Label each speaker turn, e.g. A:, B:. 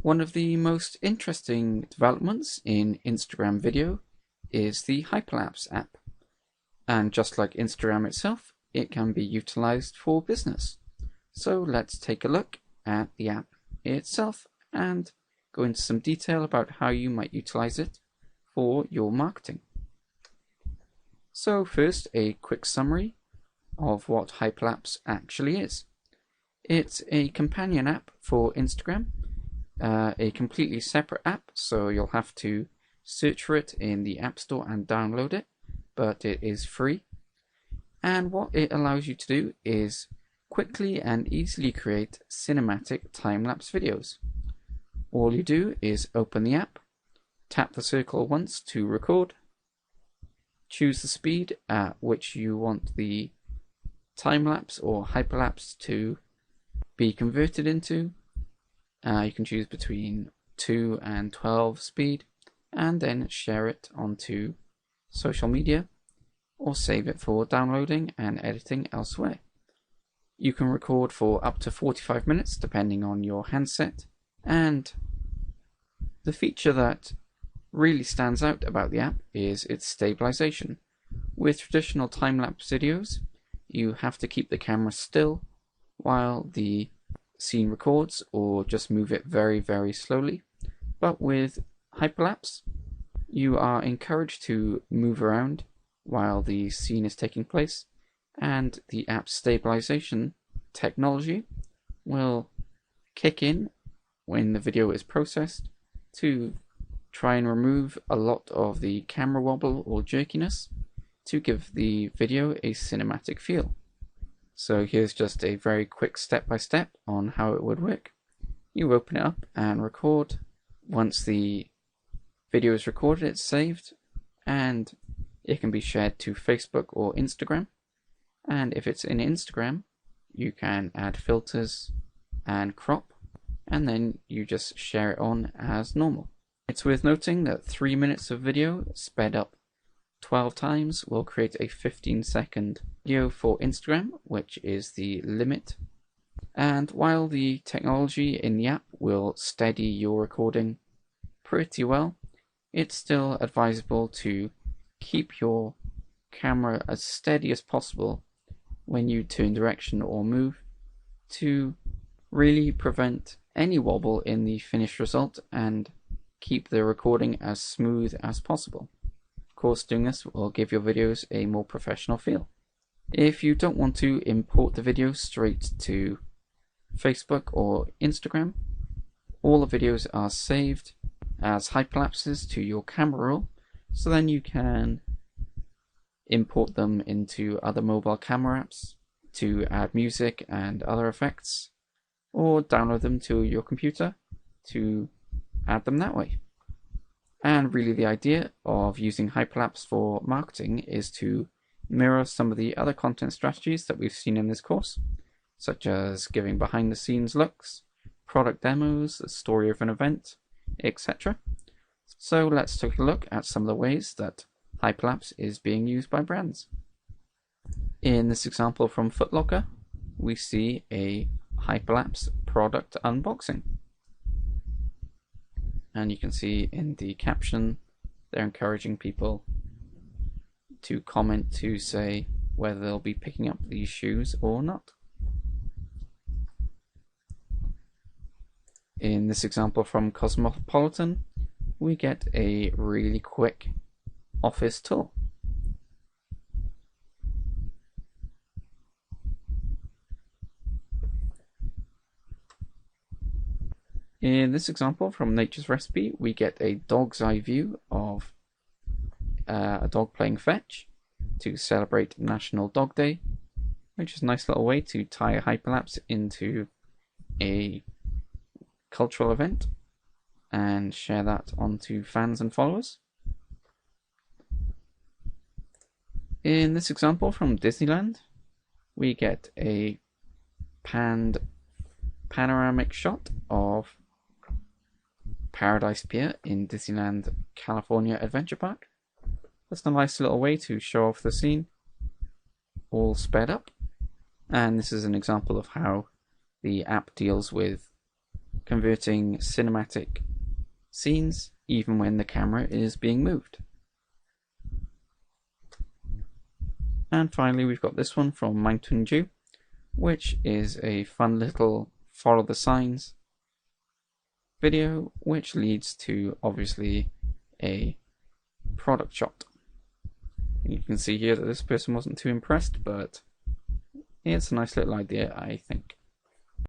A: One of the most interesting developments in Instagram video is the Hyperlapse app. And just like Instagram itself, it can be utilized for business. So let's take a look at the app itself and go into some detail about how you might utilize it for your marketing. So first, a quick summary of what Hyperlapse actually is. It's a companion app for Instagram, a completely separate app, so you'll have to search for it in the App Store and download it, but it is free. And what it allows you to do is quickly and easily create cinematic time-lapse videos. All you do is open the app, tap the circle once to record, choose the speed at which you want the time-lapse or hyperlapse to be converted into. You can choose between 2 and 12 speed and then share it onto social media or save it for downloading and editing elsewhere. You can record for up to 45 minutes depending on your handset, and the feature that really stands out about the app is its stabilization. With traditional time-lapse videos, you have to keep the camera still while the scene records or just move it very, very slowly. But with Hyperlapse, you are encouraged to move around while the scene is taking place, and the app's stabilization technology will kick in when the video is processed to try and remove a lot of the camera wobble or jerkiness to give the video a cinematic feel. So here's just a very quick step-by-step on how it would work. You open it up and record. Once the video is recorded, it's saved, and it can be shared to Facebook or Instagram. And if it's in Instagram, you can add filters and crop, and then you just share it on as normal. It's worth noting that 3 minutes of video sped up 12 times will create a 15-second video for Instagram, which is the limit. And while the technology in the app will steady your recording pretty well, it's still advisable to keep your camera as steady as possible when you turn direction or move to really prevent any wobble in the finished result and keep the recording as smooth as possible. Of course, doing this will give your videos a more professional feel. If you don't want to import the video straight to Facebook or Instagram, all the videos are saved as hyperlapses to your camera roll, so then you can import them into other mobile camera apps to add music and other effects, or download them to your computer to add them that way. And really the idea of using Hyperlapse for marketing is to mirror some of the other content strategies that we've seen in this course, such as giving behind the scenes looks, product demos, the story of an event, etc. So let's take a look at some of the ways that Hyperlapse is being used by brands. In this example from Foot Locker, we see a Hyperlapse product unboxing. And you can see in the caption, they're encouraging people to comment to say whether they'll be picking up these shoes or not. In this example from Cosmopolitan, we get a really quick office tour. In this example from Nature's Recipe, we get a dog's eye view of a dog playing fetch to celebrate National Dog Day, which is a nice little way to tie a hyperlapse into a cultural event and share that onto fans and followers. In this example from Disneyland, we get a panoramic shot of Paradise Pier in Disneyland California Adventure Park. That's a nice little way to show off the scene, all sped up. And this is an example of how the app deals with converting cinematic scenes even when the camera is being moved. And finally, we've got this one from Mountain Dew, which is a fun little follow the signs video, which leads to obviously a product shot. You can see here that this person wasn't too impressed, but it's a nice little idea, I think.